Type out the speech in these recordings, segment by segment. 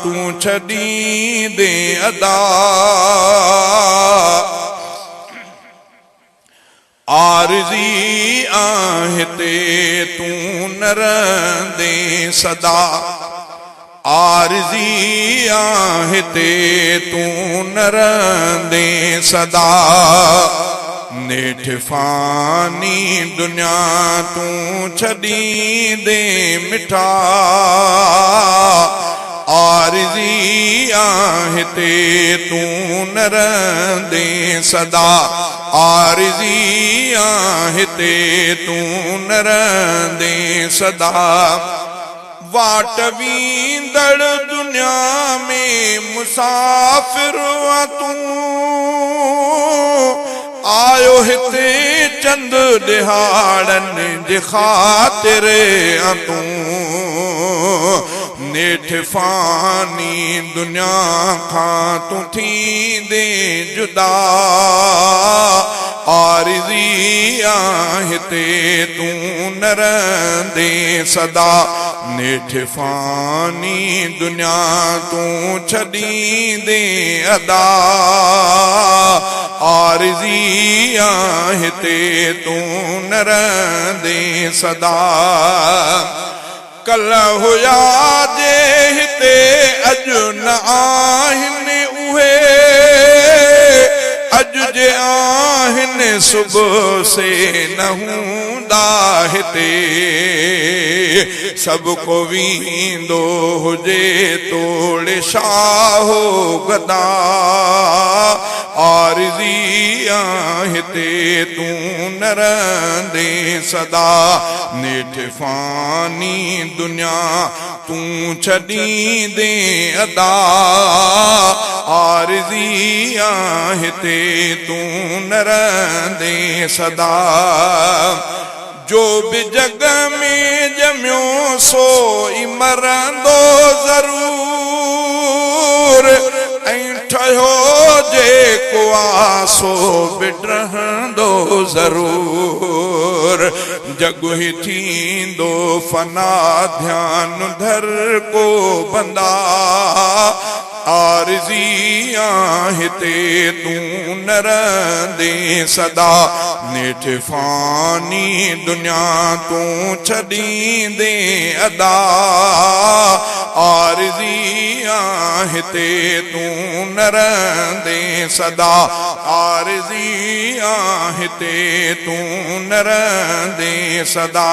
तू छड़ी दे अदा आरज़ी आहे तू न रहंदे सदा आरज़ी आहे तू न रहंदे सदा नेठ फानी दुनिया तू छड़ी दे मिठा आरज़ी आहे तू न रहंदे सदा आरज़ी आहे तू न रहंदे सदा वाट वींदड़ दुनिया में मुसाफिर तू आयो हिते चंद दिहाड़न जे खातिर तू नेठ फानी दुनिया खां तू थींदे जुदा आरज़ी आहे तू न रहंदे सदा नेठ फानी दुनिया तू छड़ींदे अदा आरज़ी आहे तू न रहंदे सदा कल हुया जे हिते अॼु न आहिनि उहे अॼु जे आहिनि सुबुह से न हूंदा हिते सभु को वींदो हुजे तोड़े शाहो गदा आरज़ी आहे तू न रहंदे सदा नेठ फानी दुनिया तू छड़ींदे अदा आरज़ी आहे तू न रहंदे सदा जो भी जग में जमियो सो ई मरंदो ज़रूर ऐं ठहियो जेको आसो बि रहंदो ज़रूर जग ही थींदो फना ध्यान धर को बंदा आरज़ी आहे तू न रहंदे सदा नेठ फानी दुनिया तू छड़ींदे अदा आरज़ी आहे तू न रहंदे सदा आरज़ी आहे तू न रहंदे सदा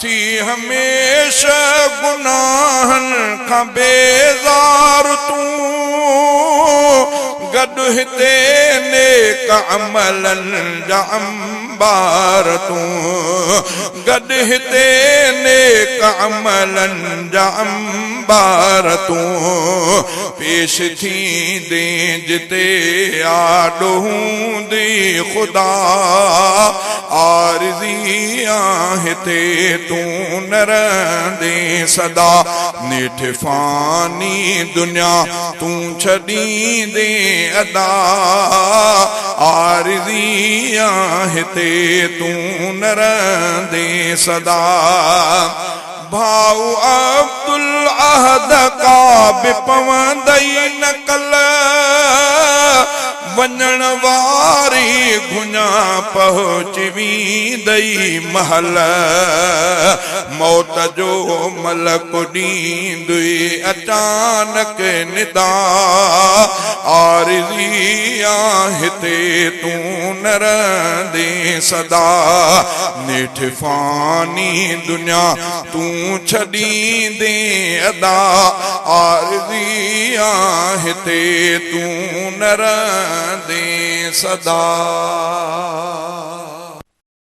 थी हमेशा गुनाहन खां बेज़ार तू गॾु हिते नेक अमलन जा अंबार तू गॾु हिते नेक अमलन जा अंबार तू पेश थींदे जिते आॾो हूंदी ख़ुदा आरज़ी आहे तू न रहंदे सदा नेठ फानी दुनिया तू छड़ींदे अदा आरज़ी आहे तू न रहंदे सदा भाऊ अब्दुल अहद का बि पवंदई नकल वञण वारी गुना पहुची वींदई महल मौत जो मलक ॾींदुई अचानक निदा आरज़ी आहे तू न रहंदे सदा नेठ फानी दुनिया तू छड़ींदे अदा आरज़ी आहे तू न रहंदे सदा।